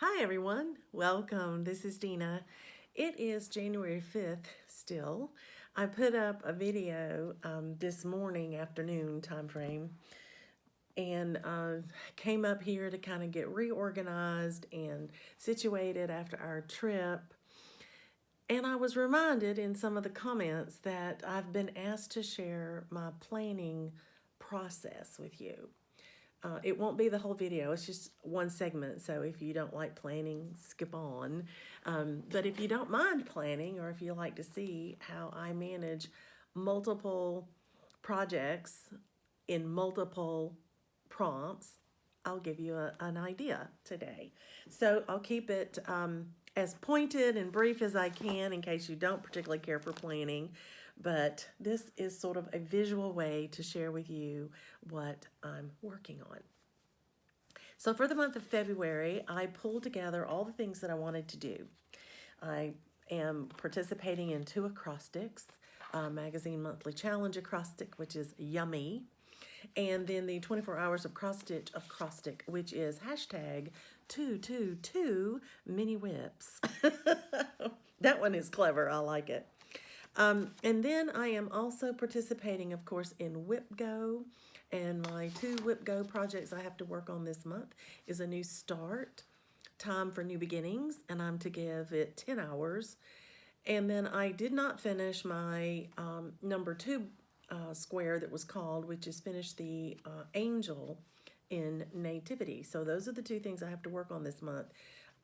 Hi everyone, welcome. This is Dina. It is January 5th still. I put up a video this morning, afternoon time frame, and came up here to kind of get reorganized and situated after our trip. And I was reminded in some of the comments that I've been asked to share my planning process with you. It won't be the whole video, it's just one segment. So if you don't like planning, skip on. But if you don't mind planning, or if you like to see how I manage multiple projects in multiple prompts, I'll give you an idea today. So I'll keep it as pointed and brief as I can in case you don't particularly care for planning. But this is sort of a visual way to share with you what I'm working on. So for the month of February, I pulled together all the things that I wanted to do. I am participating in 2 acrostics, Magazine Monthly Challenge acrostic, which is yummy, and then the 24 hours of cross stitch acrostic, which is hashtag 222 mini whips. That one is clever. I like it. And then I am also participating, of course, in Whip Go. And my 2 Whip Go projects I have to work on this month is a new start, time for new beginnings, and I'm to give it 10 hours. And then I did not finish my number 2 square that was called, which is finish the angel in nativity. So those are the 2 things I have to work on this month.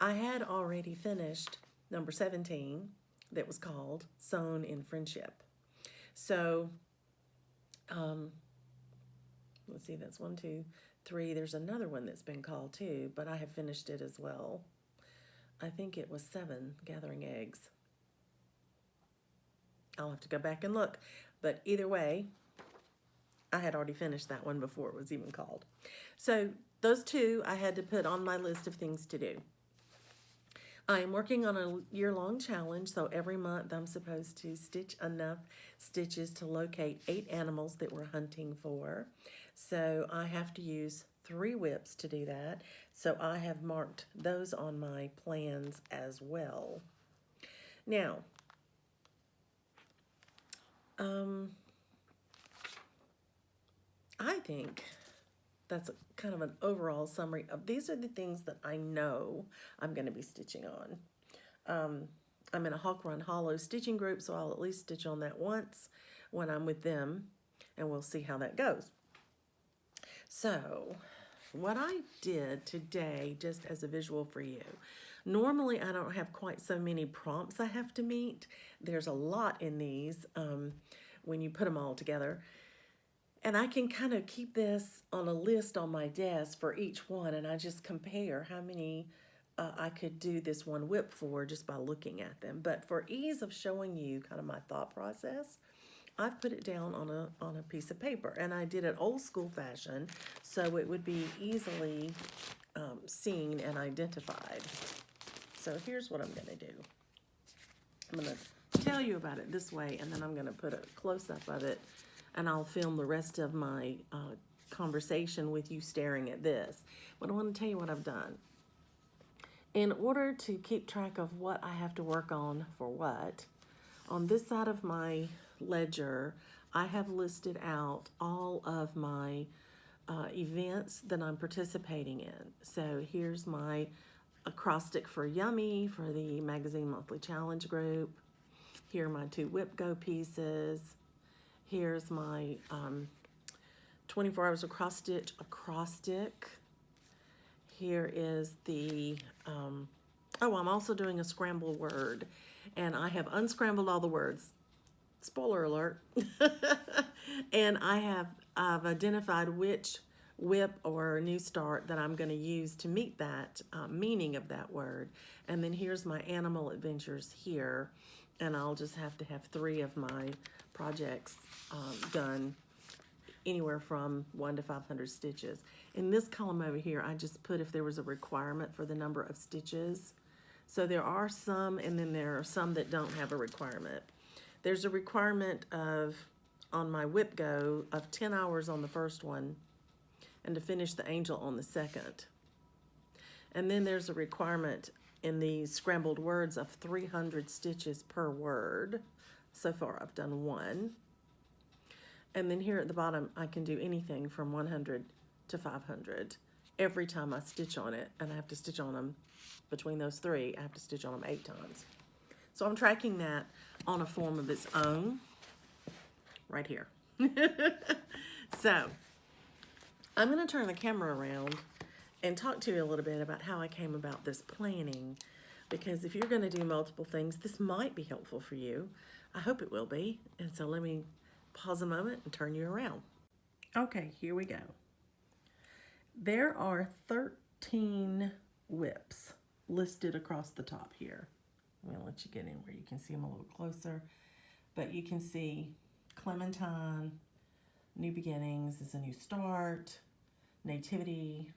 I had already finished number 17 that was called Sewn in Friendship. So let's see, that's 1, 2, 3. There's another one that's been called too, but I have finished it as well. I think it was 7, Gathering Eggs. I'll have to go back and look, but either way, I had already finished that one before it was even called. So those 2 I had to put on my list of things to do. I am working on a year-long challenge, so every month I'm supposed to stitch enough stitches to locate 8 animals that we're hunting for. So I have to use 3 whips to do that. So I have marked those on my plans as well. Now, I think that's kind of an overall summary of these are the things that I know I'm going to be stitching on. I'm in a Hawk Run Hollow stitching group, so I'll at least stitch on that once when I'm with them, and we'll see how that goes. So what I did today, just as a visual for you, normally I don't have quite so many prompts I have to meet. There's a lot in these when you put them all together. And I can kind of keep this on a list on my desk for each one, and I just compare how many I could do this one whip for just by looking at them. But for ease of showing you kind of my thought process, I've put it down on a piece of paper, and I did it old school fashion, so it would be easily seen and identified. So here's what I'm going to do. I'm going to tell you about it this way, and then I'm going to put a close-up of it, and I'll film the rest of my conversation with you staring at this. But I want to tell you what I've done. In order to keep track of what I have to work on for what, on this side of my ledger, I have listed out all of my events that I'm participating in. So here's my acrostic for Yummy for the Magazine Monthly Challenge group. Here are my 2 Whip Go pieces. Here's my 24 hours of cross stitch acrostic. Here is the, oh, I'm also doing a scramble word, and I have unscrambled all the words. Spoiler alert. And I've identified which whip or new start that I'm going to use to meet that meaning of that word. And then here's my animal adventures here, and I'll just have to have 3 of my projects done, anywhere from 1 to 500 stitches. In this column over here, I just put if there was a requirement for the number of stitches. So there are some, and then there are some that don't have a requirement. There's a requirement of, on my Whip Go, of 10 hours on the first one, and to finish the angel on the second. And then there's a requirement in these scrambled words of 300 stitches per word. So far I've done 1. And then here at the bottom, I can do anything from 100 to 500 every time I stitch on it. And I have to stitch on them between those 3. I have to stitch on them 8 times. So I'm tracking that on a form of its own right here. So I'm going to turn the camera around and talk to you a little bit about how I came about this planning, because if you're going to do multiple things, this might be helpful for you. I hope it will be. And so let me pause a moment and turn you around. Okay, here we go. There are 13 whips listed across the top here. I'm going to let you get in where you can see them a little closer. But you can see Clementine, New Beginnings is a new start, Nativity,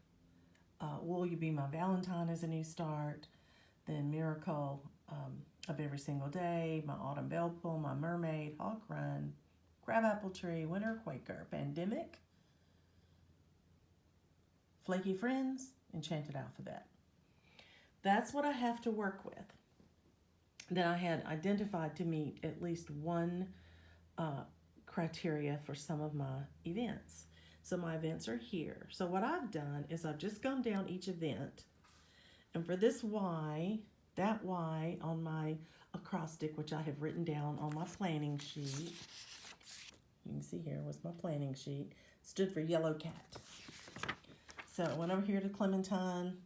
Will You Be My Valentine is a new start, then Miracle of Every Single Day, My Autumn Bell Pull, My Mermaid, Hawk Run, Crabapple Tree, Winter Quaker, Pandemic, Flaky Friends, Enchanted Alphabet. That's what I have to work with. Then I had identified to meet at least one criteria for some of my events. So my events are here. So what I've done is I've just gone down each event, and for this Y, that Y on my acrostic, which I have written down on my planning sheet, you can see here was my planning sheet, stood for Yellow Cat. So I went over here to Clementine,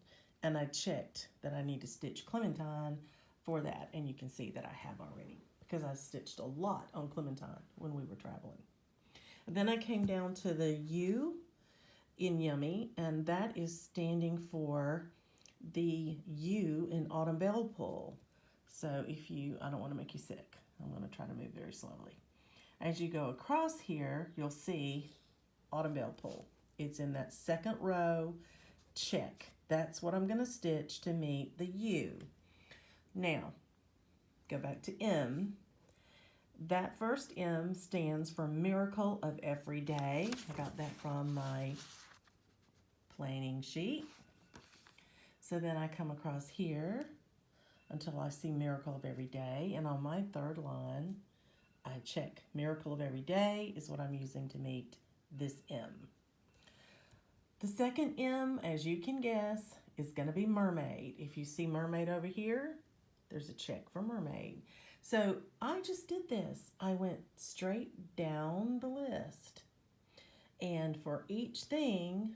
and I checked that I need to stitch Clementine for that, and you can see that I have already, because I stitched a lot on Clementine when we were traveling. And then I came down to the U in Yummy, and that is standing for the U in Autumn Bell Pull. So if you, I don't want to make you sick, I'm going to try to move very slowly. As you go across here, you'll see Autumn Bell Pull. It's in that second row, check. That's what I'm going to stitch to meet the U. Now, go back to M. That first M stands for Miracle of Every Day. I got that from my planning sheet. So then I come across here until I see Miracle of Every Day. And on my third line, I check Miracle of Every Day is what I'm using to meet this M. The second M, as you can guess, is going to be Mermaid. If you see Mermaid over here, there's a check for Mermaid. So I just did this. I went straight down the list. And for each thing,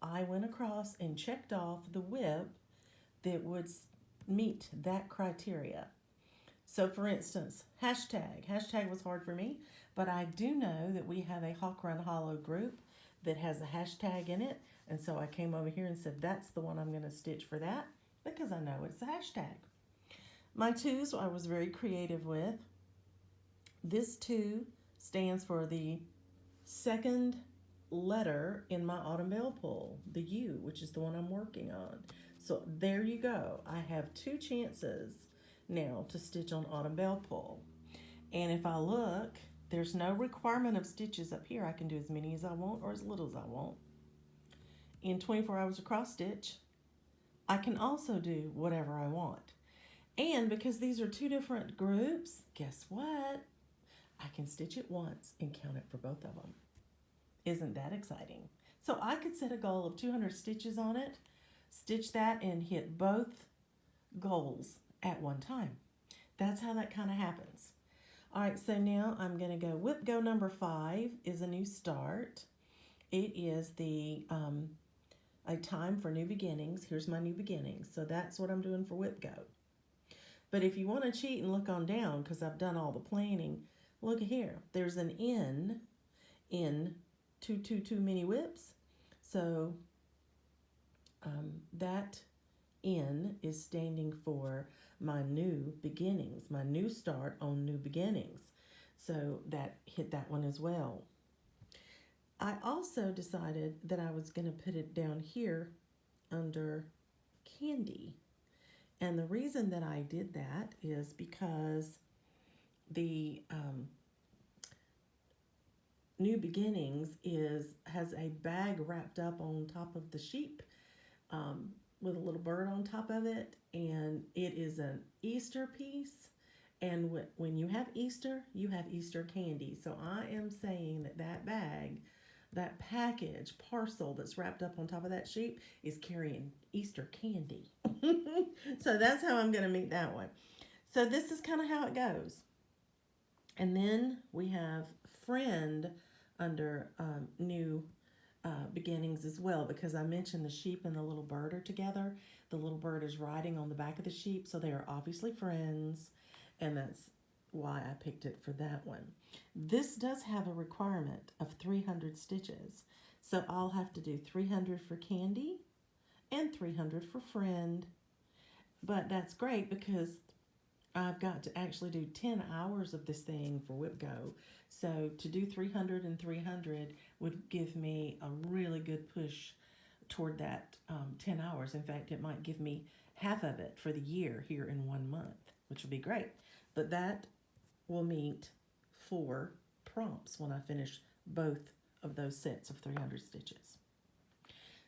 I went across and checked off the whip that would meet that criteria. So for instance, hashtag. Hashtag was hard for me, but I do know that we have a Hawk Run Hollow group that has a hashtag in it. And so I came over here and said, that's the one I'm going to stitch for that, because I know it's a hashtag. My 2s I was very creative with. This 2 stands for the second letter in my Autumn Bell Pull, the U, which is the one I'm working on. So there you go. I have 2 chances now to stitch on Autumn Bell Pull. And if I look, there's no requirement of stitches up here. I can do as many as I want or as little as I want. In 24 hours of cross stitch, I can also do whatever I want. And because these are 2 different groups, guess what? I can stitch it once and count it for both of them. Isn't that exciting? So I could set a goal of 200 stitches on it, stitch that, and hit both goals at one time. That's how that kind of happens. All right, so now I'm going to go whip go number 5 is a new start. It is the a time for new beginnings. Here's my new beginnings. So that's what I'm doing for whip go. But if you want to cheat and look on down, because I've done all the planning, look here. There's an N in 222 mini whips. So that N is standing for my new beginnings, my new start on new beginnings. So that hit that one as well. I also decided that I was going to put it down here under candy. And the reason that I did that is because the New Beginnings has a bag wrapped up on top of the sheep with a little bird on top of it, and it is an Easter piece. And when you have Easter, you have Easter candy. So I am saying that that bag, that package, parcel that's wrapped up on top of that sheep is carrying Easter candy. So that's how I'm going to meet that one. So this is kind of how it goes. And then we have friend under new beginnings as well, because I mentioned the sheep and the little bird are together. The little bird is riding on the back of the sheep, so they are obviously friends, and that's why I picked it for that one. This does have a requirement of 300 stitches, so I'll have to do 300 for candy and 300 for friend. But that's great because I've got to actually do 10 hours of this thing for WhipGo. So to do 300 and 300 would give me a really good push toward that 10 hours. In fact, it might give me half of it for the year here in 1 month, which would be great. But that will meet 4 prompts when I finish both of those sets of 300 stitches.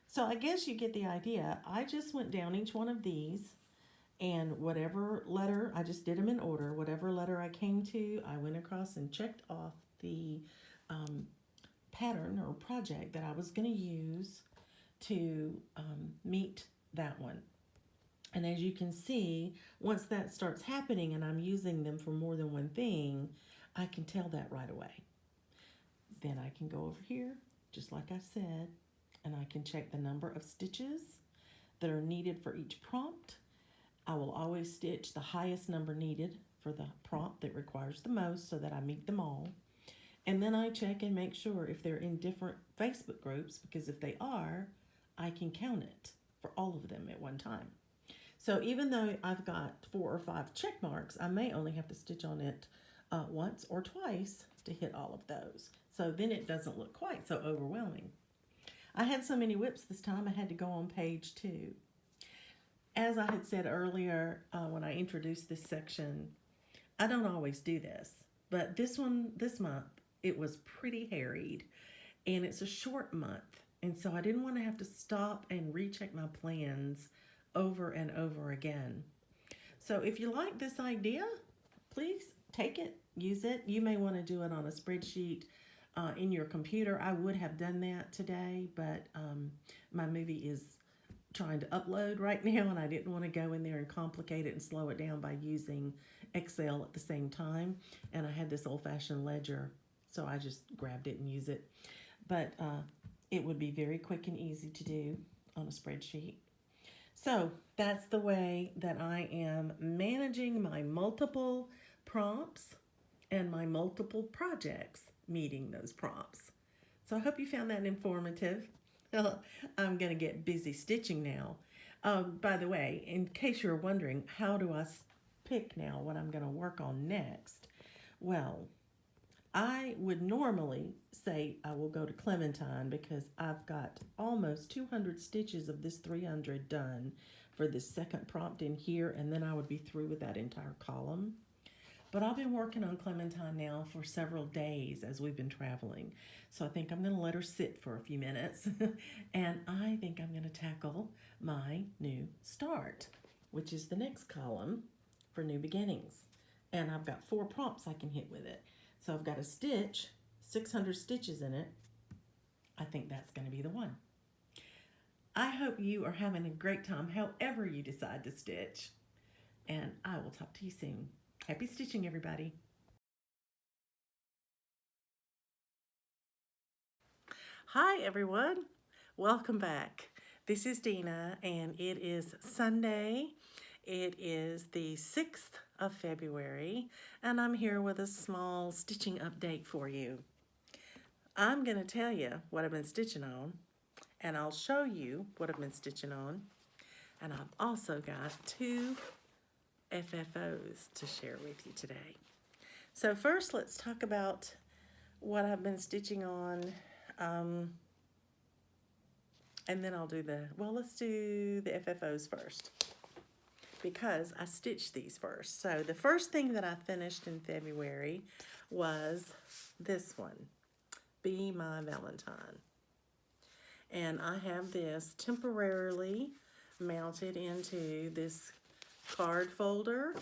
So I guess you get the idea. I just went down each one of these, and whatever letter, I just did them in order. Whatever letter I came to, I went across and checked off the pattern or project that I was going to use to meet that one. And as you can see, once that starts happening and I'm using them for more than one thing, I can tell that right away. Then I can go over here, just like I said, and I can check the number of stitches that are needed for each prompt. I will always stitch the highest number needed for the prompt that requires the most so that I meet them all. And then I check and make sure if they're in different Facebook groups, because if they are, I can count it for all of them at one time. So even though I've got 4 or 5 check marks, I may only have to stitch on it once or twice to hit all of those. So then it doesn't look quite so overwhelming. I had so many whips this time, I had to go on page 2. As I had said earlier when I introduced this section, I don't always do this, but this month, it was pretty harried, and it's a short month, and so I didn't want to have to stop and recheck my plans over and over again. So if you like this idea, please take it, use it. You may want to do it on a spreadsheet in your computer. I would have done that today, but my movie is trying to upload right now, and I didn't want to go in there and complicate it and slow it down by using Excel at the same time. And I had this old-fashioned ledger, so I just grabbed it and used it. But it would be very quick and easy to do on a spreadsheet. So that's the way that I am managing my multiple prompts and my multiple projects meeting those prompts. So I hope you found that informative. I'm going to get busy stitching now. By the way, in case you're wondering, how do I pick now what I'm going to work on next? Well, I would normally say I will go to Clementine because I've got almost 200 stitches of this 300 done for this second prompt in here, and then I would be through with that entire column. But I've been working on Clementine now for several days as we've been traveling. So I think I'm going to let her sit for a few minutes. And I think I'm going to tackle my new start, which is the next column for new beginnings. And I've got 4 prompts I can hit with it. So I've got a stitch, 600 stitches in it. I think that's going to be the one. I hope you are having a great time however you decide to stitch. And I will talk to you soon. Happy stitching, everybody. Hi, everyone. Welcome back. This is Dina, and it is Sunday. It is the 6th of February, and I'm here with a small stitching update for you. I'm going to tell you what I've been stitching on, and I'll show you what I've been stitching on. And I've also got 2 FFOs to share with you today. So first, let's talk about what I've been stitching on, and then I'll do let's do the FFOs first, because I stitched these first. So the first thing that I finished in February was this one, Be My Valentine. And I have this temporarily mounted into this card folder.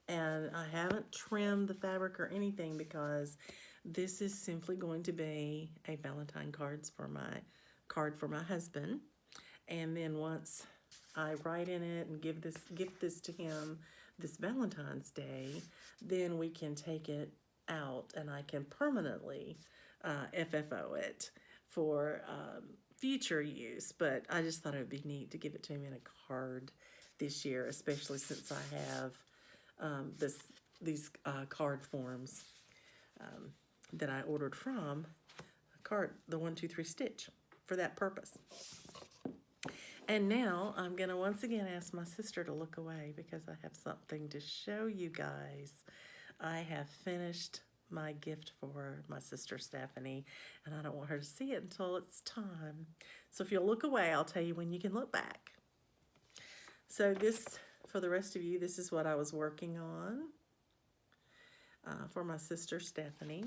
And I haven't trimmed the fabric or anything because this is simply going to be a Valentine card for my husband. And then once I write in it and gift this to him this Valentine's Day, then we can take it out and I can permanently FFO it for future use. But I just thought it would be neat to give it to him in a card this year, especially since I have these card forms that I ordered from the 1-2-3 Stitch for that purpose. And now I'm gonna once again ask my sister to look away because I have something to show you guys. I have finished my gift for my sister Stephanie, and I don't want her to see it until it's time. So if you'll look away, I'll tell you when you can look back. So this, for the rest of you, this is what I was working on for my sister Stephanie.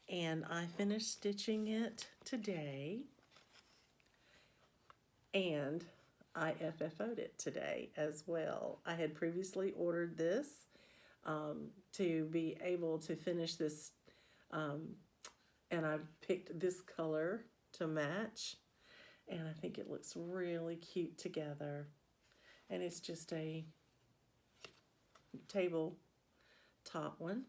And I finished stitching it today. And I FFO'd it today as well. I had previously ordered this to be able to finish this, and I picked this color to match. And I think it looks really cute together. And it's just a table top one.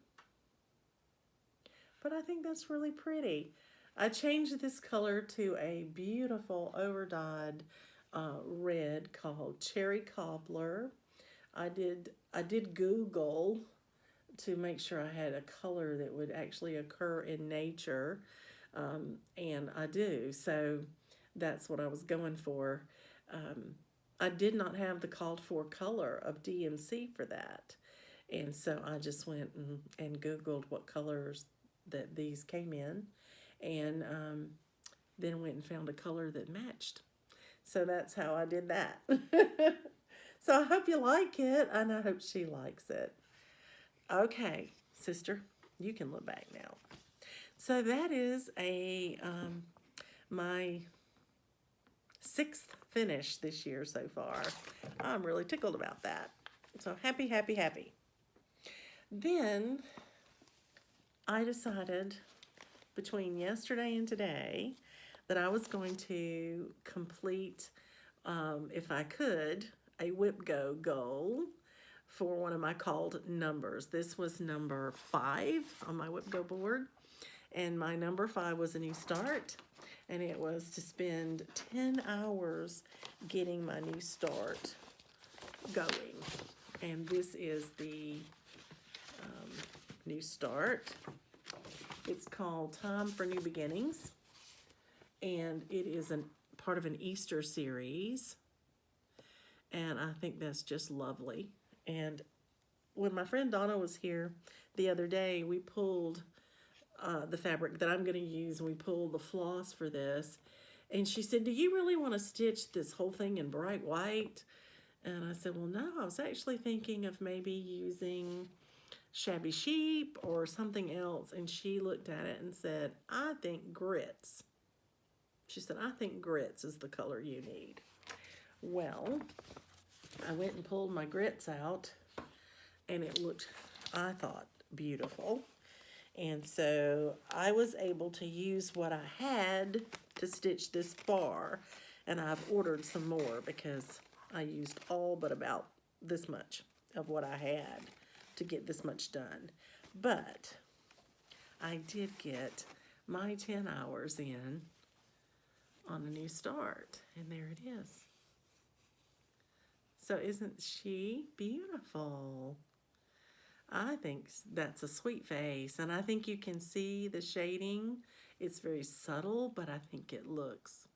But I think that's really pretty. I changed this color to a beautiful overdyed red called Cherry Cobbler. I did Google to make sure I had a color that would actually occur in nature, and I do. So that's what I was going for. I did not have the called for color of DMC for that. And so I just went and Googled what colors that these came in, and then went and found a color that matched. So that's how I did that. So I hope you like it, and I hope she likes it. Okay, sister, you can look back now. So that is my 6th finish this year so far. I'm really tickled about that. So happy, happy, happy. Then I decided between yesterday and today that I was going to complete, if I could, a whip go goal for one of my called numbers. This was number 5 on my whip go board, and my number 5 was a new start, and it was to spend 10 hours getting my new start going. And this is the new start. It's called Time for New Beginnings, and it is part of an Easter series, and I think that's just lovely. And when my friend Donna was here the other day, we pulled the fabric that I'm going to use, and we pulled the floss for this, and she said, do you really want to stitch this whole thing in bright white? And I said, well, no, I was actually thinking of maybe using Shabby Sheep or something else. And she looked at it and said, I think grits. She said, I think grits is the color you need. Well, I went and pulled my grits out, and it looked, I thought, beautiful. And so I was able to use what I had to stitch this far, and I've ordered some more because I used all but about this much of what I had to get this much done. But I did get my 10 hours in on a new start, and there it is. So isn't she beautiful? I think that's a sweet face, and I think you can see the shading. It's very subtle, but I think it looks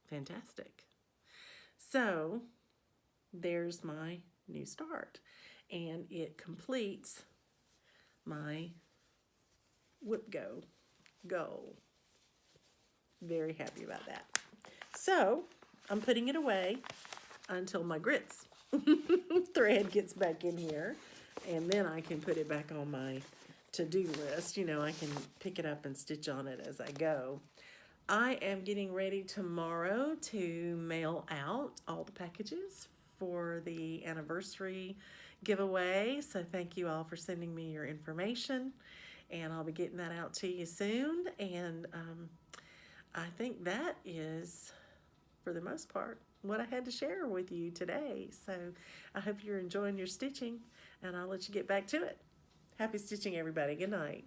fantastic. So there's my new start, and it completes my whip go goal. Very happy about that. So I'm putting it away until my grits thread gets back in here, and then I can put it back on my to-do list. You know, I can pick it up and stitch on it as I go. I am getting ready tomorrow to mail out all the packages for the anniversary giveaway. So thank you all for sending me your information, and I'll be getting that out to you soon. And I think that is, for the most part, what I had to share with you today. So I hope you're enjoying your stitching, and I'll let you get back to it. Happy stitching, everybody. Good night.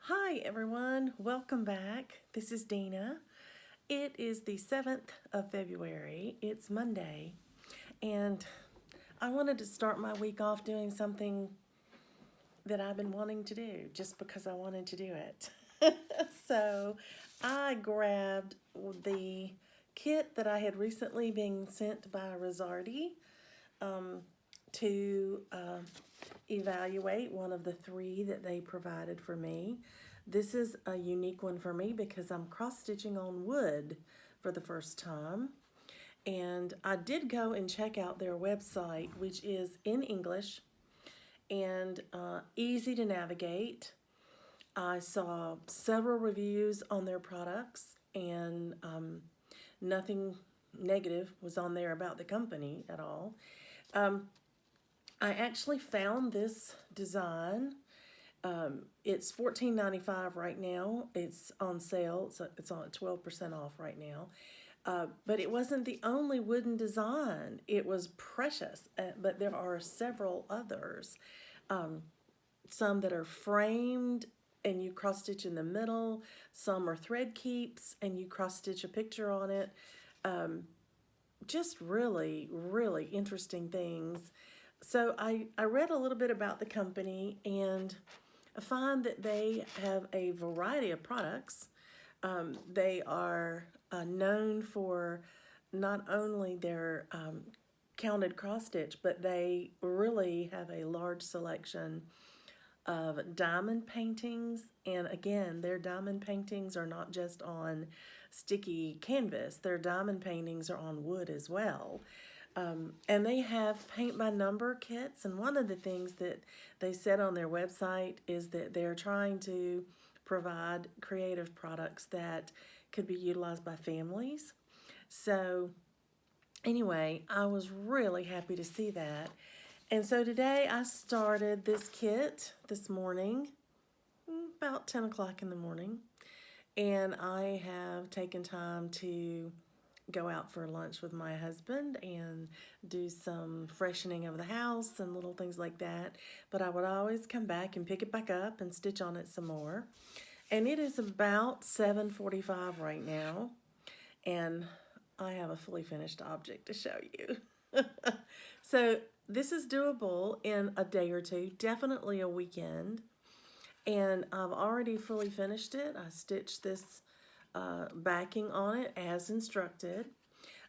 Hi, everyone. Welcome back. This is Dina. It is the 7th of February. It's Monday, and I wanted to start my week off doing something that I've been wanting to do just because I wanted to do it. So I grabbed the kit that I had recently been sent by Rosardi to evaluate one of the 3 that they provided for me. This is a unique one for me because I'm cross-stitching on wood for the first time. And I did go and check out their website, which is in English and easy to navigate. I saw several reviews on their products, and nothing negative was on there about the company at all. I actually found this design. It's $14.95 right now. It's on sale, so it's on 12% off right now. But it wasn't the only wooden design. It was precious, but there are several others. Some that are framed and you cross stitch in the middle. Some are thread keeps and you cross stitch a picture on it. Just really, really interesting things. So I read a little bit about the company, and I find that they have a variety of products. They are known for not only their counted cross stitch, but they really have a large selection of diamond paintings. And again, their diamond paintings are not just on sticky canvas, their diamond paintings are on wood as well. And they have paint by number kits. And one of the things that they said on their website is that they're trying to provide creative products that could be utilized by families. So anyway, I was really happy to see that. And so today I started this kit this morning, about 10 o'clock in the morning. And I have taken time to go out for lunch with my husband and do some freshening of the house and little things like that. But I would always come back and pick it back up and stitch on it some more. And it is about 7:45 right now, and I have a fully finished object to show you. So this is doable in a day or two, definitely a weekend. And I've already fully finished it. I stitched this backing on it as instructed.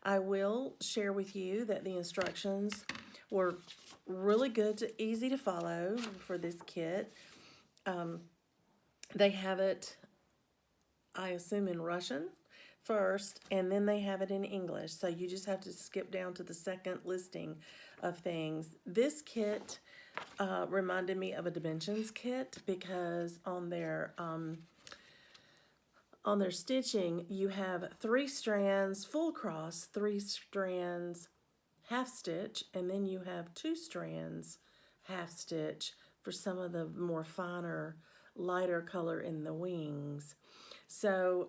I will share with you that the instructions were really good, easy to follow for this kit. They have it, I assume, in Russian first, and then they have it in English. So you just have to skip down to the second listing of things. This kit reminded me of a dimensions kit because on their stitching, you have 3 strands full cross, 3 strands half stitch, and then you have 2 strands half stitch for some of the more finer, lighter color in the wings. So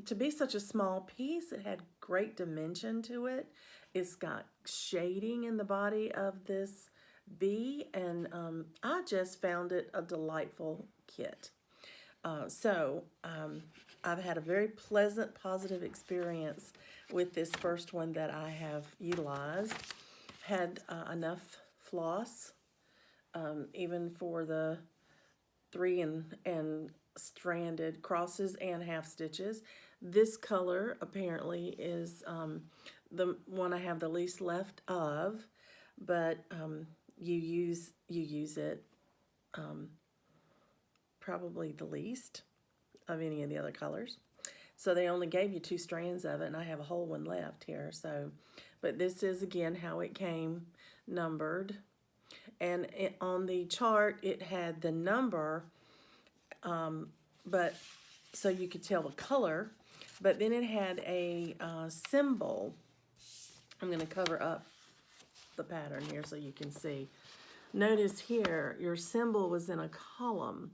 to be such a small piece, it had great dimension to it. It's got shading in the body of this bee, and I just found it a delightful kit. I've had a very pleasant, positive experience with this first one that I have utilized. Had enough floss, even for the 3 and stranded crosses and half stitches. This color apparently is the one I have the least left of, but you use it probably the least of any of the other colors. So they only gave you 2 strands of it, and I have a whole one left here. So, but this is again how it came numbered. And on the chart, it had the number, but so you could tell the color, but then it had a symbol. I'm going to cover up the pattern here so you can see. Notice here, your symbol was in a column.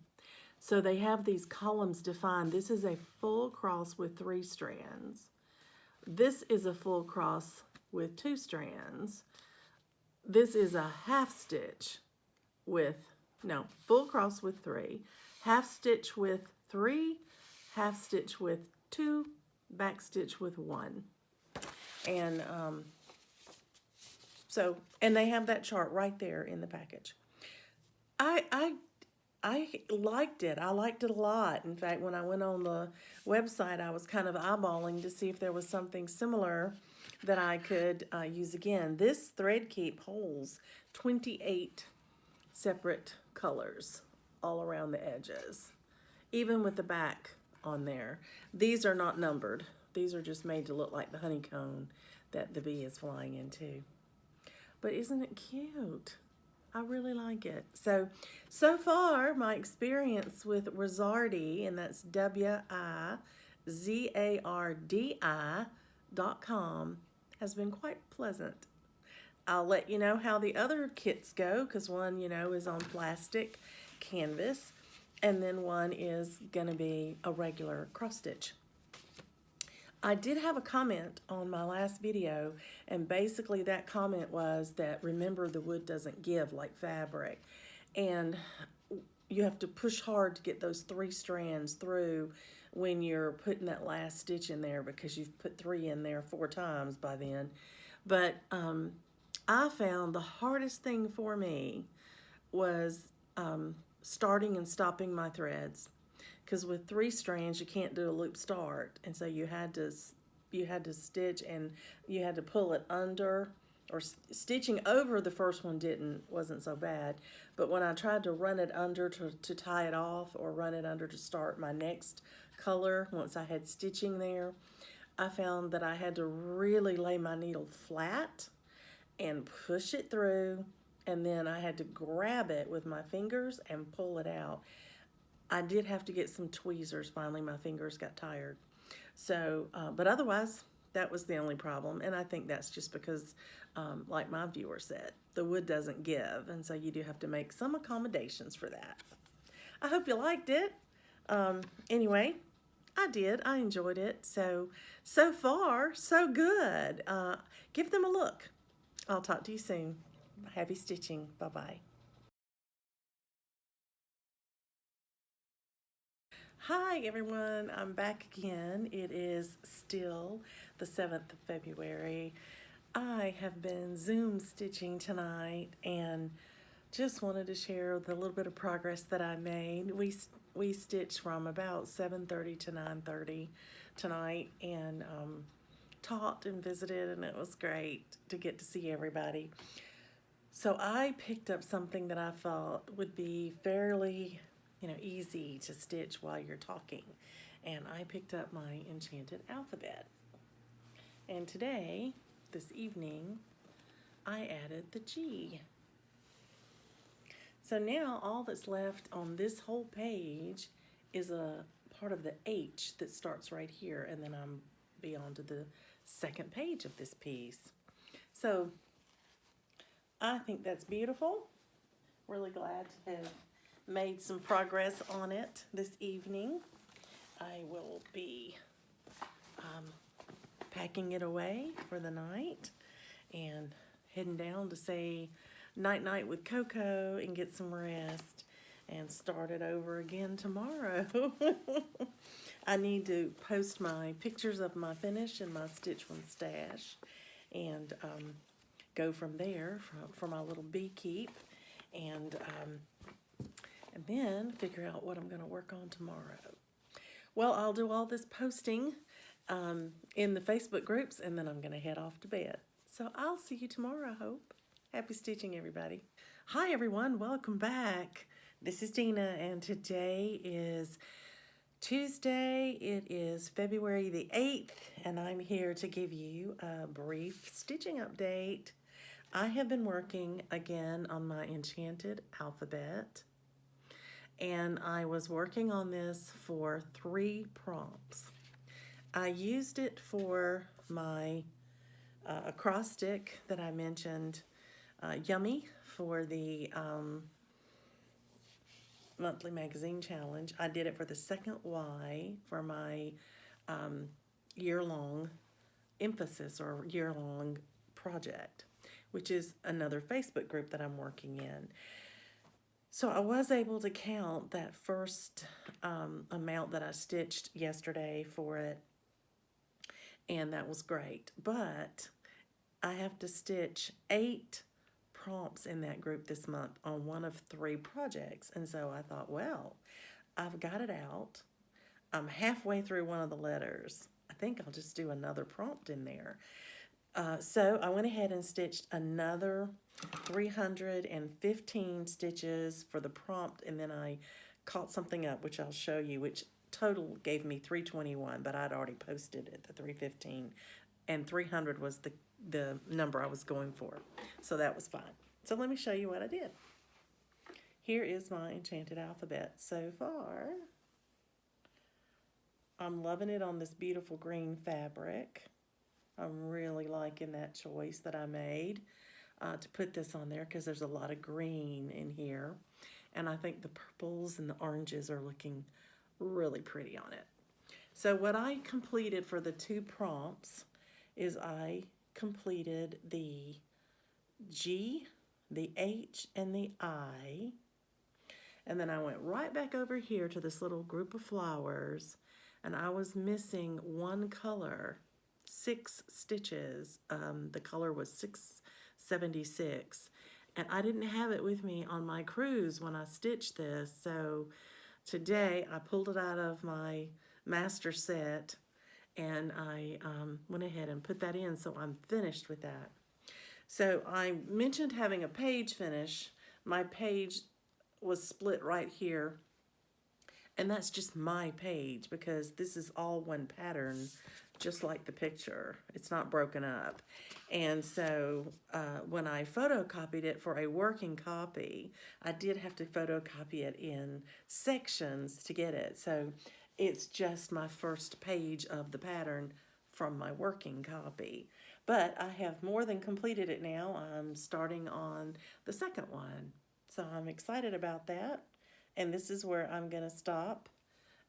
So they have these columns defined. This is a full cross with 3 strands. This is a full cross with 2 strands. This is a half stitch with, no, full cross with 3, half stitch with 3, half stitch with 2, back stitch with 1. And and they have that chart right there in the package. I liked it. I liked it a lot. In fact, when I went on the website, I was kind of eyeballing to see if there was something similar that I could use again. This thread keep holds 28 separate colors all around the edges, even with the back on there. These are not numbered. These are just made to look like the honeycomb that the bee is flying into. But isn't it cute? I really like it. So far, my experience with Wizardy, and that's WIZARDI.com, has been quite pleasant. I'll let you know how the other kits go, because one, is on plastic canvas, and then one is going to be a regular cross stitch. I did have a comment on my last video, and basically that comment was that remember the wood doesn't give like fabric, and you have to push hard to get those 3 strands through when you're putting that last stitch in there, because you've put 3 in there 4 times by then. But I found the hardest thing for me was starting and stopping my threads. Because with 3 strands, you can't do a loop start, and so you had to stitch, and you had to pull it under, or stitching over the first one wasn't so bad, but when I tried to run it under to tie it off, or run it under to start my next color, once I had stitching there, I found that I had to really lay my needle flat and push it through, and then I had to grab it with my fingers and pull it out. I did have to get some tweezers. Finally, my fingers got tired. So, but otherwise, that was the only problem. And I think that's just because, like my viewer said, the wood doesn't give. And so you do have to make some accommodations for that. I hope you liked it. Anyway, I did. I enjoyed it. So far, so good. Give them a look. I'll talk to you soon. Happy stitching. Bye-bye. Hi everyone, I'm back again. It is still the 7th of February. I have been Zoom stitching tonight and just wanted to share the little bit of progress that I made. We stitched from about 7:30 to 9:30 tonight, and taught and visited, and it was great to get to see everybody. So I picked up something that I thought would be fairly easy to stitch while you're talking. And I picked up my Enchanted Alphabet. And today, this evening, I added the G. So now all that's left on this whole page is a part of the H that starts right here, and then I'm beyond to the second page of this piece. So I think that's beautiful. Really glad to have made some progress on it this evening. I will be packing it away for the night and heading down to say night-night with Coco and get some rest and start it over again tomorrow. I need to post my pictures of my finish and my stitch from stash, and go from there for my little bee keep, and then figure out what I'm going to work on tomorrow. Well, I'll do all this posting in the Facebook groups, and then I'm going to head off to bed. So I'll see you tomorrow, I hope. Happy stitching, everybody. Hi, everyone. Welcome back. This is Dina, and today is Tuesday. It is February the 8th, and I'm here to give you a brief stitching update. I have been working again on my Enchanted Alphabet, and I was working on this for 3 prompts. I used it for my acrostic that I mentioned, Yummy, for the monthly magazine challenge. I did it for the second Y for my year-long emphasis or year-long project, which is another Facebook group that I'm working in. So I was able to count that first amount that I stitched yesterday for it, and that was great. But I have to stitch 8 prompts in that group this month on one of 3 projects. And so I thought, well, I've got it out. I'm halfway through one of the letters. I think I'll just do another prompt in there. So I went ahead and stitched another 315 stitches for the prompt, and then I caught something up, which I'll show you, which total gave me 321, but I'd already posted at the 315, and 300 was the number I was going for. So that was fine. So let me show you what I did. Here is my Enchanted Alphabet so far. I'm loving it on this beautiful green fabric. I'm really liking that choice that I made to put this on there because there's a lot of green in here. And I think the purples and the oranges are looking really pretty on it. So what I completed for the 2 prompts is I completed the G, the H, and the I. And then I went right back over here to this little group of flowers, and I was missing one color, 6 stitches. The color was 676, and I didn't have it with me on my cruise when I stitched this. So today I pulled it out of my master set, and I went ahead and put that in, so I'm finished with that. So I mentioned having a page finish. My page was split right here, and that's just my page because this is all one pattern, just like the picture. It's not broken up. And so when I photocopied it for a working copy, I did have to photocopy it in sections to get it. So it's just my first page of the pattern from my working copy. But I have more than completed it now. I'm starting on the second one. So I'm excited about that. And this is where I'm gonna stop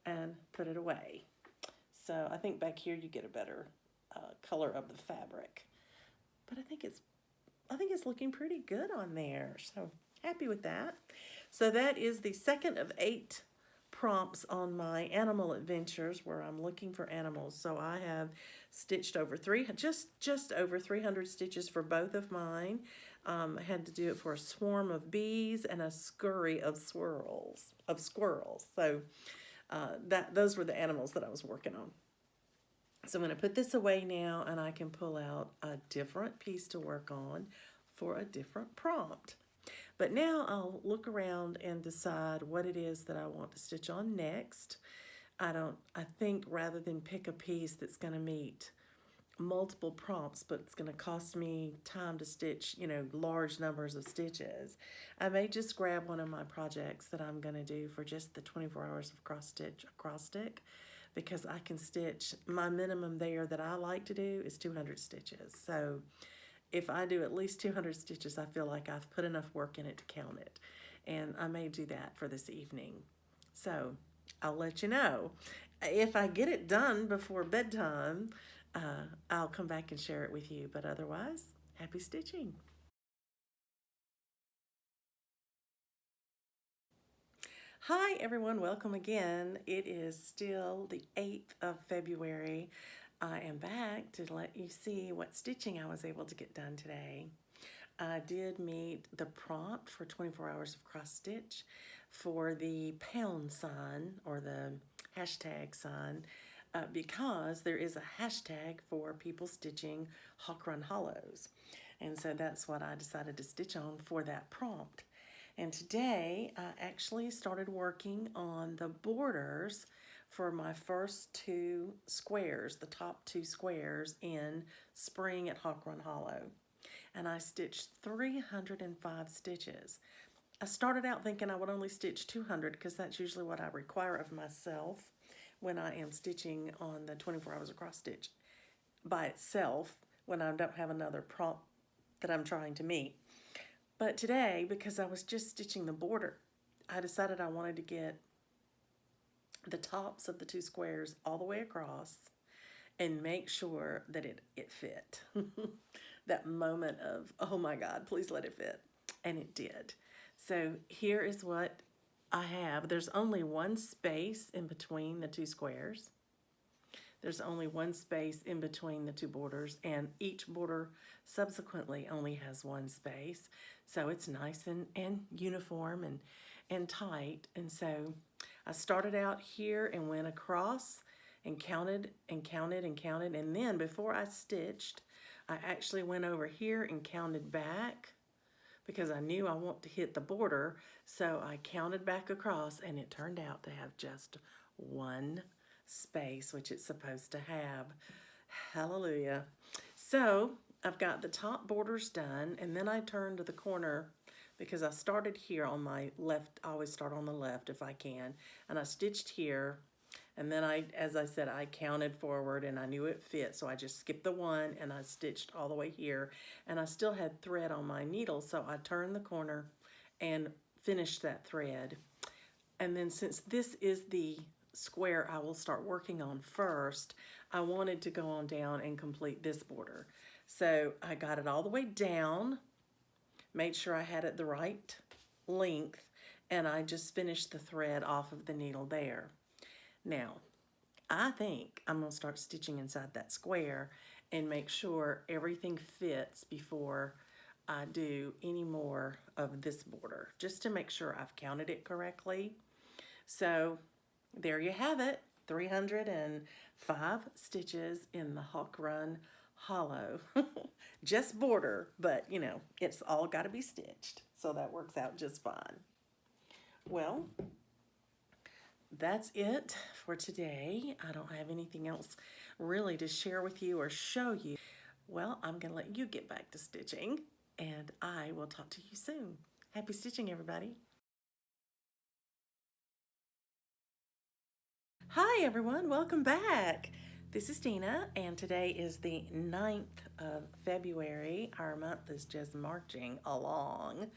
and put it away. So I think back here you get a better color of the fabric. But I think it's looking pretty good on there. So happy with that. So that is the second of 8 prompts on my animal adventures where I'm looking for animals. So I have stitched over just over 300 stitches for both of mine. I had to do it for a swarm of bees and a scurry of squirrels. So those were the animals that I was working on. So I'm going to put this away now, and I can pull out a different piece to work on for a different prompt. But now I'll look around and decide what it is that I want to stitch on next. I think rather than pick a piece that's going to meet multiple prompts, but it's going to cost me time to stitch, large numbers of stitches, I may just grab one of my projects that I'm going to do for just the 24 hours of cross stitch acrostic, because I can stitch, my minimum there that I like to do is 200 stitches. So if I do at least 200 stitches, I feel like I've put enough work in it to count it. And I may do that for this evening. So I'll let you know. If I get it done before bedtime, I'll come back and share it with you. But otherwise, happy stitching. Hi everyone, welcome again. It is still the 8th of February. I am back to let you see what stitching I was able to get done today. I did meet the prompt for 24 hours of cross stitch for the pound sign or the hashtag sign because there is a hashtag for people stitching Hawk Run Hollows. And so that's what I decided to stitch on for that prompt. And today I actually started working on the borders for my first 2 squares, the top 2 squares in Spring at Hawk Run Hollow. and I stitched 305 stitches. I started out thinking I would only stitch 200 because that's usually what I require of myself when I am stitching on the 24 hours of cross stitch by itself when I don't have another prompt that I'm trying to meet. But today, because I was just stitching the border, I decided I wanted to get the tops of the two squares all the way across and make sure that it fit. That moment of, oh my God, please let it fit. And it did. So here is what I have. There's only one space in between the two squares. There's only one space in between the two borders, and each border subsequently only has one space. So it's nice and uniform and tight. And so I started out here and went across and counted and counted and counted. And then before I stitched, I actually went over here and counted back because I knew I want to hit the border. So I counted back across, and it turned out to have just one space, which it's supposed to have. Hallelujah. So I've got the top borders done, and then I turned to the corner because I started here on my left. I always start on the left if I can. And I stitched here, and then as I said, I counted forward and I knew it fit. So I just skipped the one and I stitched all the way here, and I still had thread on my needle. So I turned the corner and finished that thread. And then since this is the square I will start working on first, I wanted to go on down and complete this border. So I got it all the way down, made sure I had it the right length, and I just finished the thread off of the needle there. Now, I think I'm going to start stitching inside that square and make sure everything fits before I do any more of this border, just to make sure I've counted it correctly. So there you have it, 305 stitches in the Hawk Run Hollow. Just border, but you know, it's all got to be stitched, so that works out just fine. Well, that's it for today. I don't have anything else really to share with you or show you. Well, I'm going to let you get back to stitching, and I will talk to you soon. Happy stitching, everybody. Hi, everyone. Welcome back. This is Tina, and today is the 9th of February. Our month is just marching along.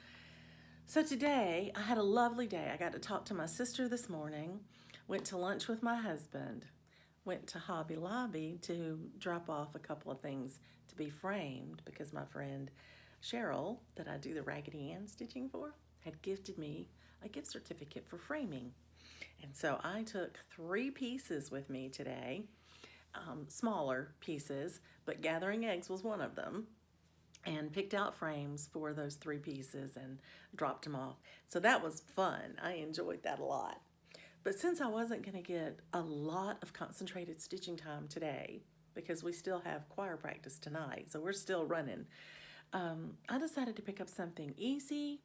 So today, I had a lovely day. I got to talk to my sister this morning, went to lunch with my husband, went to Hobby Lobby to drop off a couple of things to be framed because my friend Cheryl, that I do the Raggedy Ann stitching for, had gifted me a gift certificate for framing. And so I took 3 pieces with me today, smaller pieces, but Gathering Eggs was one of them, and picked out frames for those 3 pieces and dropped them off. So that was fun. I enjoyed that a lot. But since I wasn't going to get a lot of concentrated stitching time today, because we still have choir practice tonight, so we're still running, I decided to pick up something easy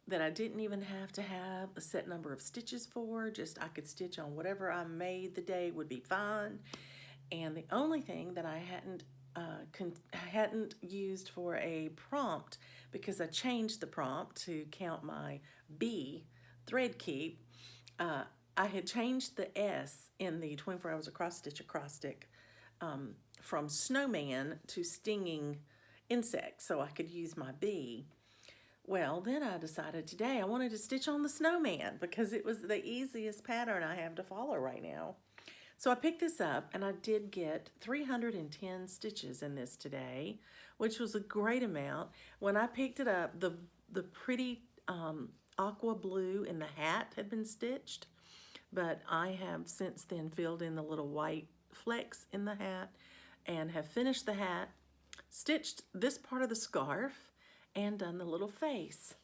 that I didn't even have to have a set number of stitches for. Just I could stitch on whatever I made the day would be fine. And the only thing that I hadn't used for a prompt, because I changed the prompt to count my B thread keep, I had changed the S in the 24 hours of cross stitch acrostic from Snowman to Stinging Insect, so I could use my B. Well, then I decided today I wanted to stitch on the Snowman because it was the easiest pattern I have to follow right now. So I picked this up, and I did get 310 stitches in this today, which was a great amount. When I picked it up, the pretty aqua blue in the hat had been stitched, but I have since then filled in the little white flecks in the hat and have finished the hat, stitched this part of the scarf, and done the little face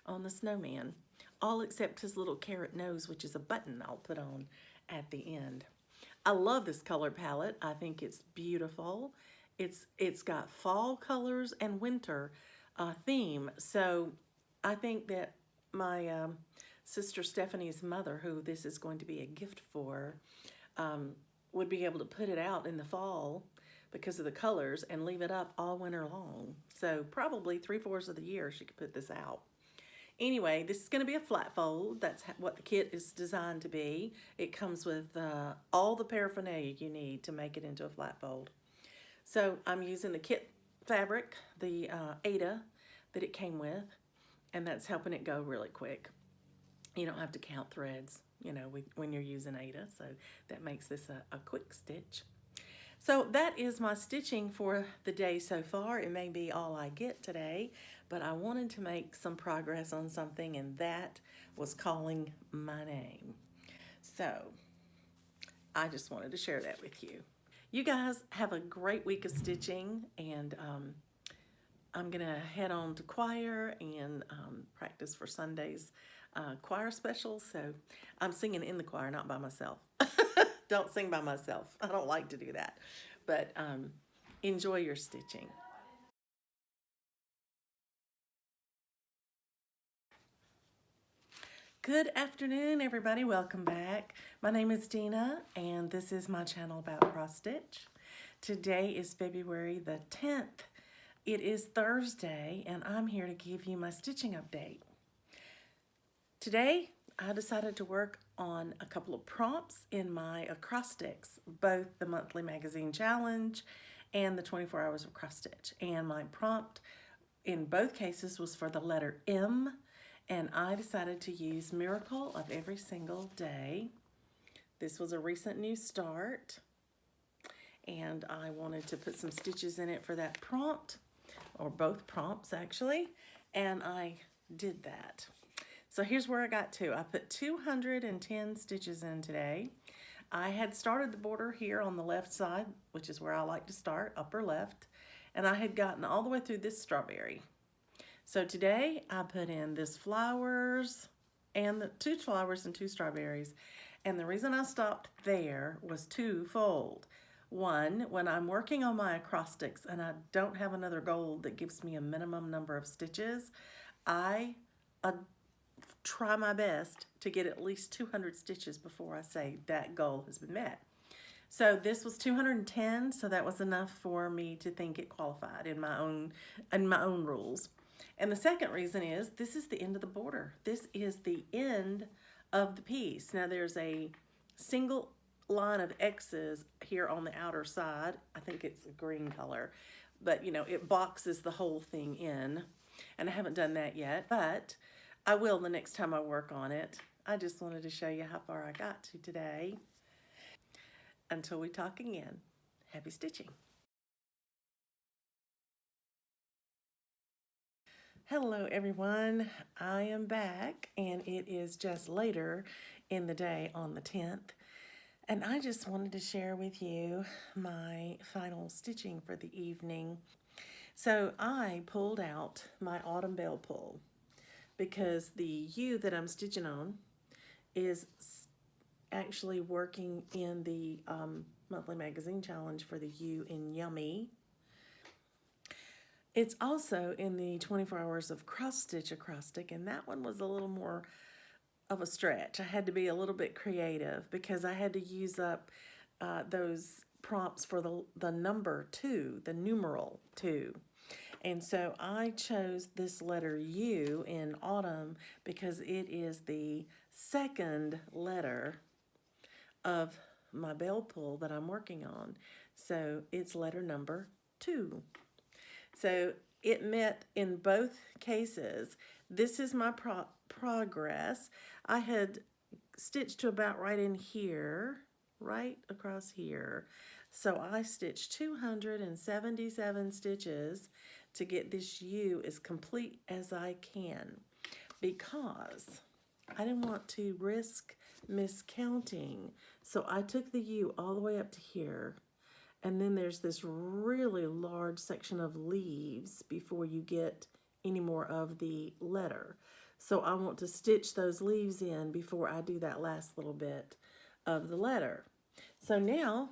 on the Snowman, all except his little carrot nose, which is a button I'll put on at the end. I love this color palette. I think it's beautiful. It's got fall colors and winter theme. So I think that my sister Stephanie's mother, who this is going to be a gift for, would be able to put it out in the fall because of the colors and leave it up all winter long. So probably 3/4 of the year she could put this out. Anyway, this is going to be a flat fold. That's what the kit is designed to be. It comes with all the paraphernalia you need to make it into a flat fold. So I'm using the kit fabric, the Ada that it came with, and that's helping it go really quick. You don't have to count threads, you know, when you're using Ada, so that makes this a quick stitch. So that is my stitching for the day so far. It may be all I get today, but I wanted to make some progress on something, and that was calling my name. So I just wanted to share that with you. You guys have a great week of stitching, and I'm gonna head on to choir and practice for Sunday's choir special. So I'm singing in the choir, not by myself. Don't sing by myself. I don't like to do that. But enjoy your stitching. Good afternoon, everybody. Welcome back. My name is Dina, and this is my channel about cross stitch. Today is February the 10th. It is Thursday, and I'm here to give you my stitching update. Today, I decided to work on a couple of prompts in my acrostics, both the monthly magazine challenge and the 24 hours of cross stitch. And my prompt in both cases was for the letter M, and I decided to use Miracle of Every Single Day. This was a recent new start, and I wanted to put some stitches in it for that prompt, or both prompts actually, and I did that. So here's where I got to. I put 210 stitches in today. I had started the border here on the left side, which is where I like to start, upper left, and I had gotten all the way through this strawberry. So today I put in this flowers and the 2 flowers and 2 strawberries. And the reason I stopped there was twofold. One, when I'm working on my acrostics and I don't have another gold that gives me a minimum number of stitches, I try my best to get at least 200 stitches before I say that goal has been met. So this was 210, so that was enough for me to think it qualified in my own rules. And the second reason is this is the end of the border. This is the end of the piece. Now there's a single line of X's here on the outer side. I think it's a green color, but you know, it boxes the whole thing in. And I haven't done that yet, but I will the next time I work on it. I just wanted to show you how far I got to today. Until we talk again, happy stitching. Hello everyone, I am back, and it is just later in the day on the 10th, and I just wanted to share with you my final stitching for the evening. So I pulled out my autumn bell pull because the U that I'm stitching on is actually working in the monthly magazine challenge for the U in Yummy. It's also in the 24 hours of cross stitch acrostic, and that one was a little more of a stretch. I had to be a little bit creative because I had to use up those prompts for the number 2, the numeral 2. And so I chose this letter U in autumn because it is the second letter of my bell pull that I'm working on. So it's letter number 2. So it met in both cases. This is my progress. I had stitched to about right in here, right across here. So I stitched 277 stitches to get this U as complete as I can because I didn't want to risk miscounting. So I took the U all the way up to here. And then there's this really large section of leaves before you get any more of the letter. So I want to stitch those leaves in before I do that last little bit of the letter. So now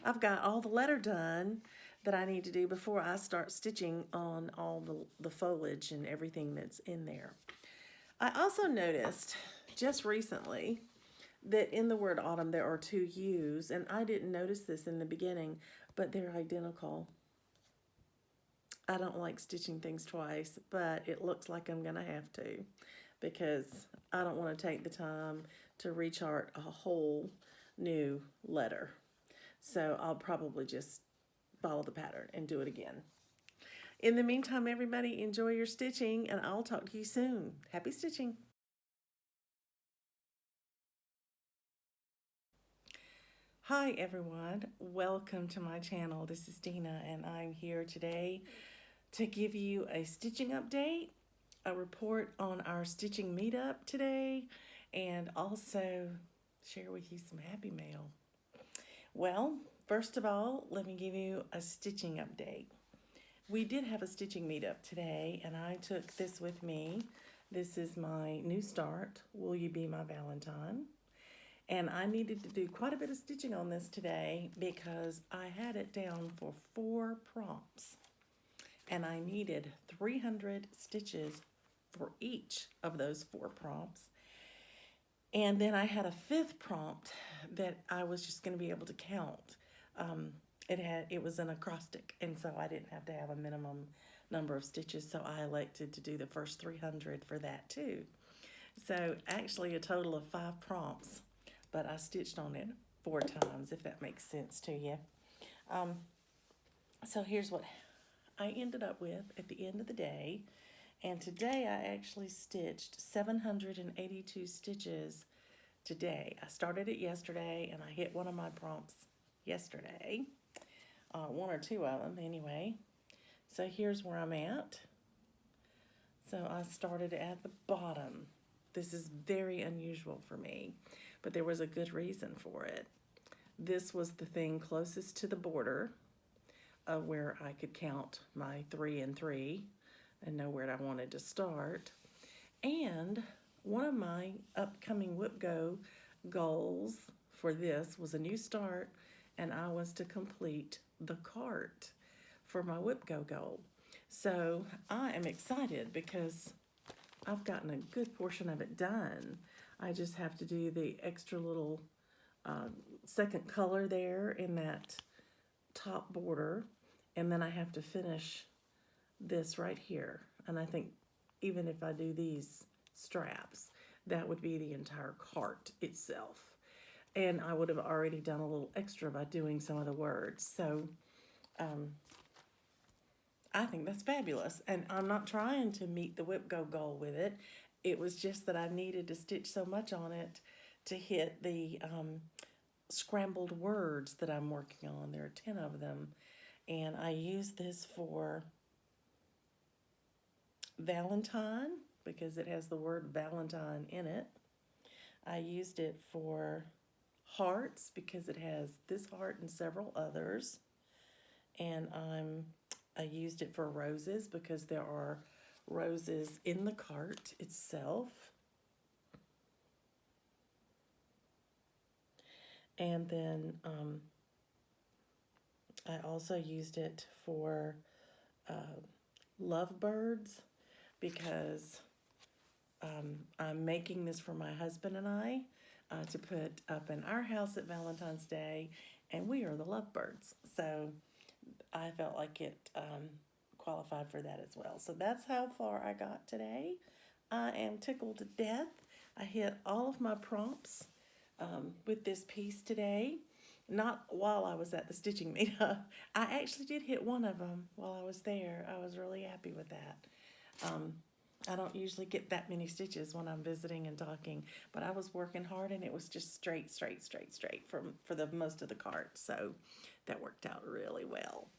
I've got all the letter done that I need to do before I start stitching on all the foliage and everything that's in there. I also noticed just recently that in the word autumn there are 2 U's, and I didn't notice this in the beginning, but they're identical. I don't like stitching things twice, but it looks like I'm gonna have to because I don't want to take the time to rechart a whole new letter. So I'll probably just follow the pattern and do it again. In the meantime, everybody, enjoy your stitching, and I'll talk to you soon. Happy stitching. Hi everyone, welcome to my channel. This is Dina, and I'm here today to give you a stitching update, a report on our stitching meetup today, and also share with you some happy mail. Well, first of all, let me give you a stitching update. We did have a stitching meetup today, and I took this with me. This is my new start, Will You Be My Valentine? And I needed to do quite a bit of stitching on this today because I had it down for 4 prompts. And I needed 300 stitches for each of those 4 prompts. And then I had a 5th prompt that I was just going to be able to count. It was an acrostic, and so I didn't have to have a minimum number of stitches, so I elected to do the first 300 for that too. So actually a total of 5 prompts, but I stitched on it 4 times, if that makes sense to you. So here's what I ended up with at the end of the day. And today I actually stitched 782 stitches today. I started it yesterday and I hit one of my prompts yesterday. 1 or 2 of them anyway. So here's where I'm at. So I started at the bottom. This is very unusual for me, but there was a good reason for it. This was the thing closest to the border of where I could count my 3 and 3 and know where I wanted to start. And one of my upcoming Whip Go goals for this was a new start, and I was to complete the cart for my Whip Go goal. So I am excited because I've gotten a good portion of it done. I just have to do the extra little second color there in that top border, and then I have to finish this right here. And I think even if I do these straps, that would be the entire cart itself. And I would have already done a little extra by doing some of the words. So I think that's fabulous. And I'm not trying to meet the Whip Go goal with it. It was just that I needed to stitch so much on it to hit the scrambled words that I'm working on. There are 10 of them. And I use this for Valentine because it has the word Valentine in it. I used it for hearts because it has this heart and several others. And I used it for roses because there are roses in the cart itself. And then I also used it for lovebirds because I'm making this for my husband and I to put up in our house at Valentine's Day, and we are the lovebirds. So I felt like it qualified for that as well. So that's how far I got today. I am tickled to death. I hit all of my prompts with this piece today. Not while I was at the stitching meetup. I actually did hit one of them while I was there. I was really happy with that. I don't usually get that many stitches when I'm visiting and talking, but I was working hard and it was just straight for the most of the cart. So that worked out really well.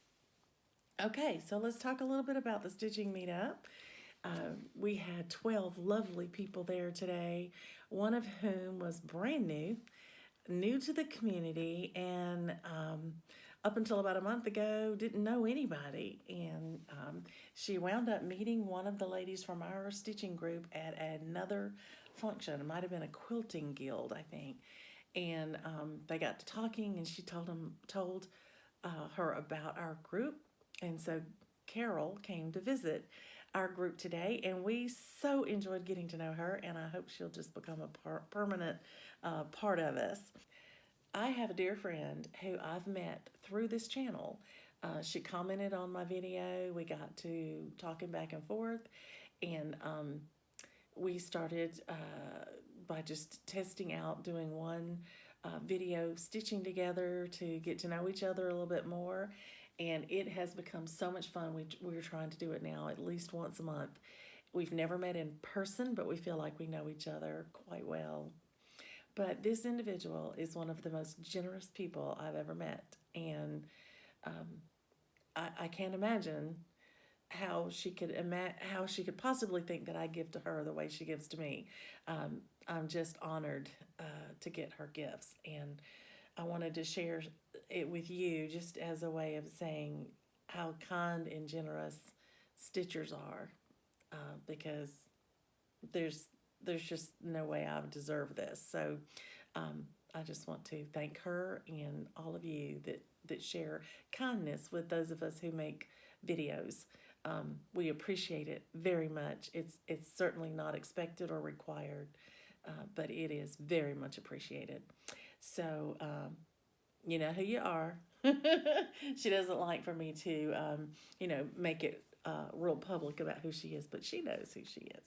Okay, so let's talk a little bit about the stitching meetup. We had 12 lovely people there today, one of whom was brand new to the community, and up until about a month ago didn't know anybody. And she wound up meeting one of the ladies from our stitching group at another function. It might have been a quilting guild, I think. And they got to talking, and she told her about our group. And so Carol came to visit our group today, and we so enjoyed getting to know her, and I hope she'll just become a permanent part of us. I have a dear friend who I've met through this channel. She commented on my video. We got to talking back and forth, and we started by just testing out doing one video stitching together to get to know each other a little bit more, and it has become so much fun. We're trying to do it now at least once a month. We've never met in person, but we feel like we know each other quite well. But this individual is one of the most generous people I've ever met, and I can't imagine how she could possibly think that I give to her the way she gives to me. I'm just honored to get her gifts, and I wanted to share it with you just as a way of saying how kind and generous stitchers are, because there's just no way I deserve this. So I just want to thank her and all of you that share kindness with those of us who make videos. We appreciate it very much. It's certainly not expected or required, but it is very much appreciated. So you know who you are. She doesn't like for me to make it real public about who she is, but she knows who she is.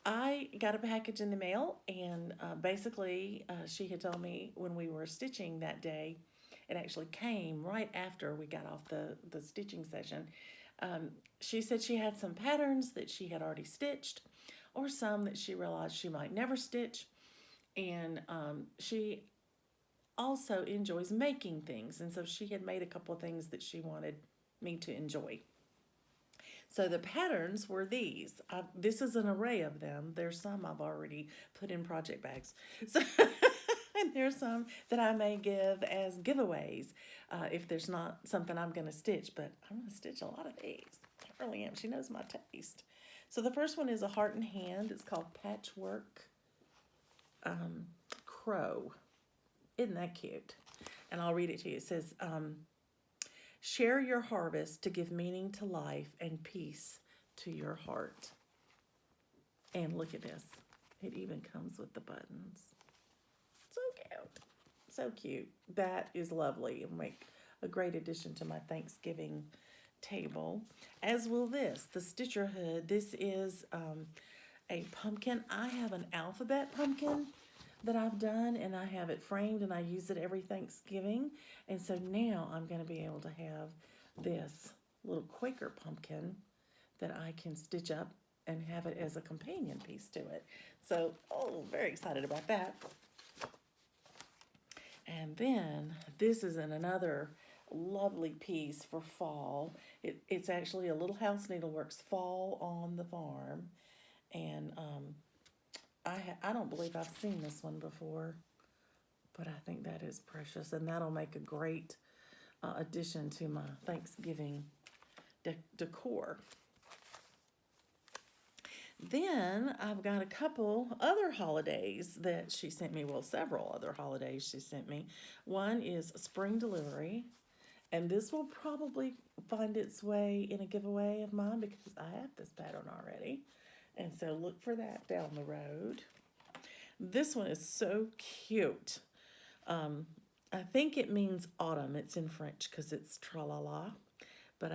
I got a package in the mail, and basically she had told me when we were stitching that day, it actually came right after we got off the stitching session. She said she had some patterns that she had already stitched, or some that she realized she might never stitch, and she also enjoys making things, and so she had made a couple of things that she wanted me to enjoy. So the patterns were these. This is an array of them. There's some I've already put in project bags. So and there's some that I may give as giveaways if there's not something I'm going to stitch. But I'm going to stitch a lot of these. I really am. She knows my taste. So the first one is a heart and hand. It's called Patchwork Crow. Isn't that cute? And I'll read it to you. It says, share your harvest to give meaning to life and peace to your heart. And look at this. It even comes with the buttons. So cute. So cute. That is lovely. It'll make a great addition to my Thanksgiving table. As will this, the Stitcher Hood. This is a pumpkin. I have an alphabet pumpkin that I've done, and I have it framed, and I use it every Thanksgiving. And so now I'm going to be able to have this little Quaker pumpkin that I can stitch up and have it as a companion piece to it. So, very excited about that. And then this is another lovely piece for fall. It's actually a Little House Needleworks Fall on the Farm. And I don't believe I've seen this one before, but I think that is precious, and that'll make a great addition to my Thanksgiving decor. Then I've got a couple other holidays that she sent me. Well, several other holidays she sent me. One is spring delivery, and this will probably find its way in a giveaway of mine because I have this pattern already. And so look for that down the road. This one is so cute. I think it means autumn. It's in French because it's tra-la-la. But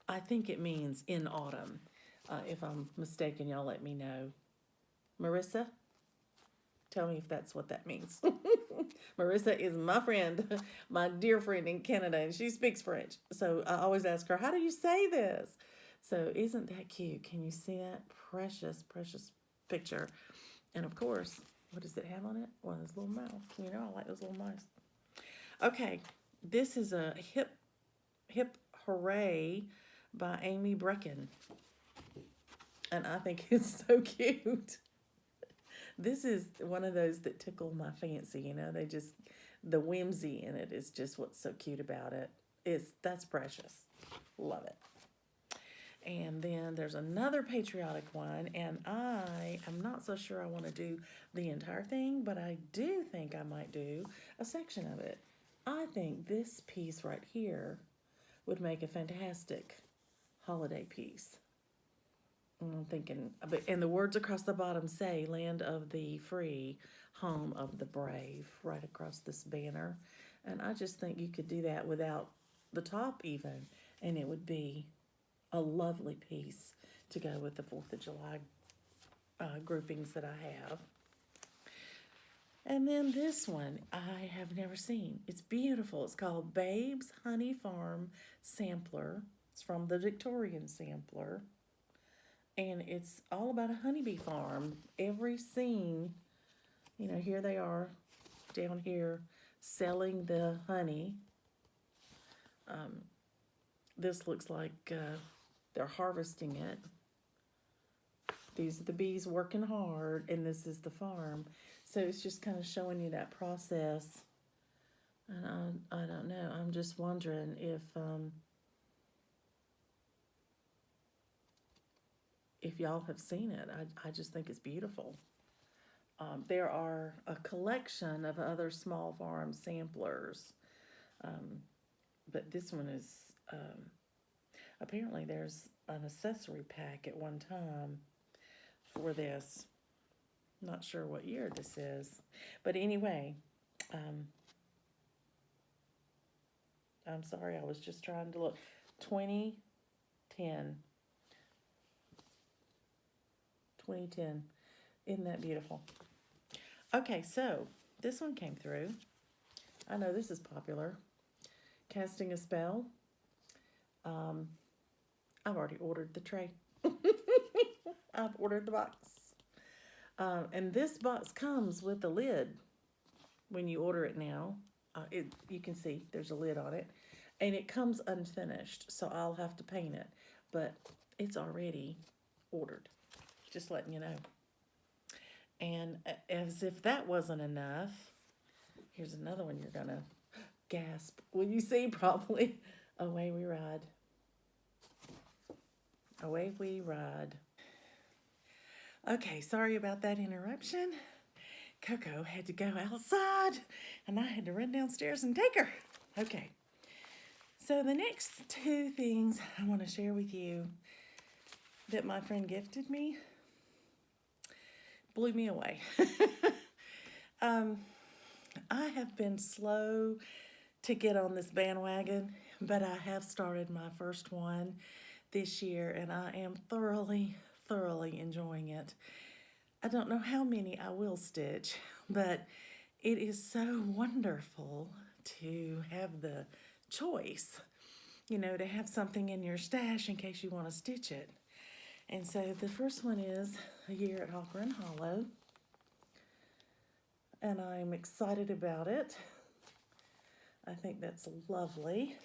I think it means in autumn. If I'm mistaken, y'all let me know. Marissa, tell me if that's what that means. Marissa is my friend, my dear friend in Canada, and she speaks French. So I always ask her, how do you say this? So isn't that cute? Can you see that precious, precious picture? And of course, what does it have on it? Well, his little mouth. You know, I like those little mice. Okay, this is a Hip Hooray by Amy Brecken. And I think it's so cute. This is one of those that tickle my fancy, you know. The whimsy in it is just what's so cute about it. That's precious. Love it. And then there's another patriotic one, and I am not so sure I want to do the entire thing, but I do think I might do a section of it. I think this piece right here would make a fantastic holiday piece. I'm thinking, and the words across the bottom say "Land of the Free, Home of the Brave" right across this banner. And I just think you could do that without the top even, and it would be a lovely piece to go with the 4th of July groupings that I have. And then this one I have never seen. It's beautiful. It's called Babe's Honey Farm Sampler. It's from the Victorian Sampler. And it's all about a honeybee farm. Every scene, here they are down here selling the honey. This looks like they're harvesting it. These are the bees working hard, and this is the farm. So it's just kind of showing you that process. And I don't know. I'm just wondering if y'all have seen it. I just think it's beautiful. There are a collection of other small farm samplers, but this one is, apparently there's an accessory pack at one time for this. Not sure what year this is, but anyway, I'm sorry, I was just trying to look. 2010. 2010. Isn't that beautiful? Okay, so this one came through. I know this is popular. Casting a Spell. I've already ordered the tray. I've ordered the box. And this box comes with a lid when you order it now. You can see there's a lid on it. And it comes unfinished, so I'll have to paint it. But it's already ordered. Just letting you know. And as if that wasn't enough, here's another one you're going to gasp when you see probably. Away We Ride. Away We Ride. Okay, sorry about that interruption. Coco had to go outside, and I had to run downstairs and take her. Okay, so the next two things I want to share with you that my friend gifted me blew me away. I have been slow to get on this bandwagon, but I have started my first one this year, and I am thoroughly enjoying it. I don't know how many I will stitch, but it is so wonderful to have the choice, to have something in your stash in case you want to stitch it. And so the first one is A Year at Hopper and Hollow, and I'm excited about it. I think that's lovely.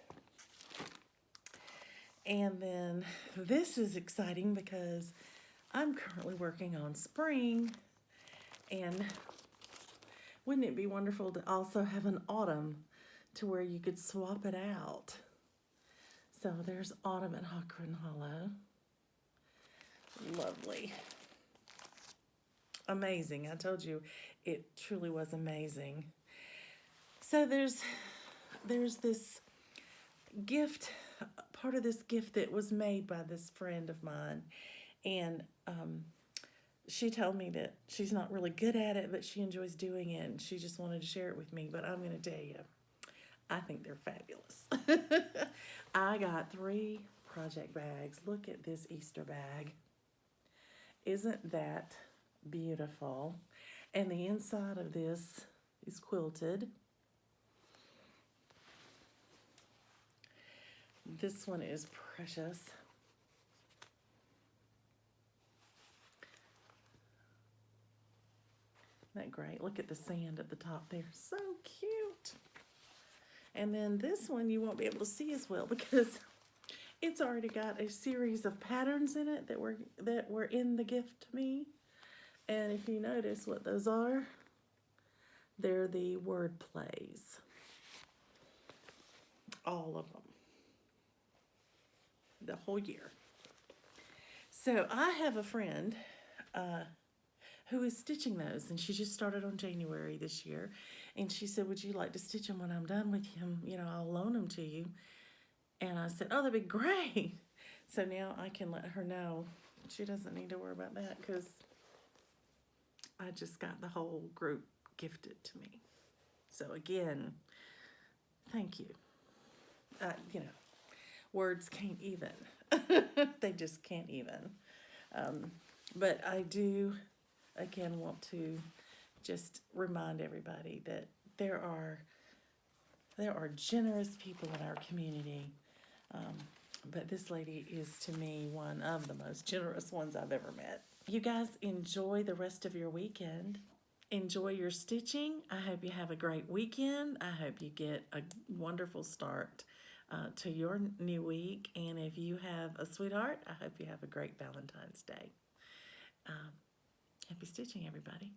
And then this is exciting because I'm currently working on spring, and wouldn't it be wonderful to also have an autumn to where you could swap it out? So there's Autumn at Hopper and Hollow. Lovely. Amazing. I told you it truly was amazing. So there's this gift, part of this gift that was made by this friend of mine, and she told me that she's not really good at it, but she enjoys doing it, and she just wanted to share it with me. But I'm going to tell you, I think they're fabulous. I got 3 project bags. Look at this Easter bag. Isn't that beautiful? And the inside of this is quilted. This one is precious. Isn't that great? Look at the sand at the top there. So cute. And then this one you won't be able to see as well because it's already got a series of patterns in it that were in the gift to me. And if you notice what those are, they're the word plays. All of them. The whole year. So I have a friend who is stitching those, and she just started on January this year, and she said, would you like to stitch them when I'm done with him? I'll loan them to you. And I said, oh, that'd be great. So now I can let her know she doesn't need to worry about that because I just got the whole group gifted to me. So again, thank you. You know, words can't even. They just can't even. But I do, again, want to just remind everybody that there are generous people in our community. But this lady is, to me, one of the most generous ones I've ever met. You guys enjoy the rest of your weekend. Enjoy your stitching. I hope you have a great weekend. I hope you get a wonderful start to your new week. And if you have a sweetheart, I hope you have a great Valentine's Day. Happy stitching, everybody.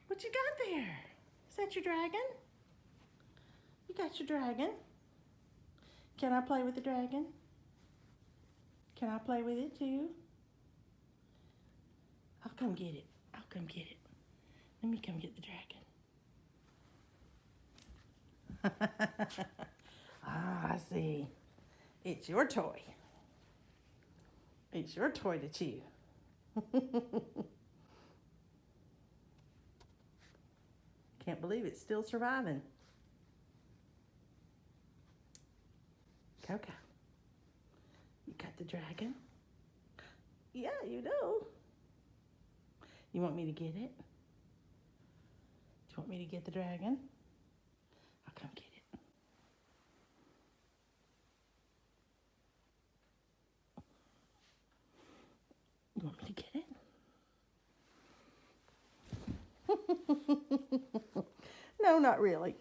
What you got there? Is that your dragon? You got your dragon? Can I play with the dragon? Can I play with it too? I'll come get it. I'll come get it. Let me come get the dragon. Ah, I see. It's your toy. It's your toy to chew. Can't believe it's still surviving. Coco, you got the dragon? Yeah, you do. You want me to get it? Do you want me to get the dragon? I'll come get it. You want me to get it? No, not really.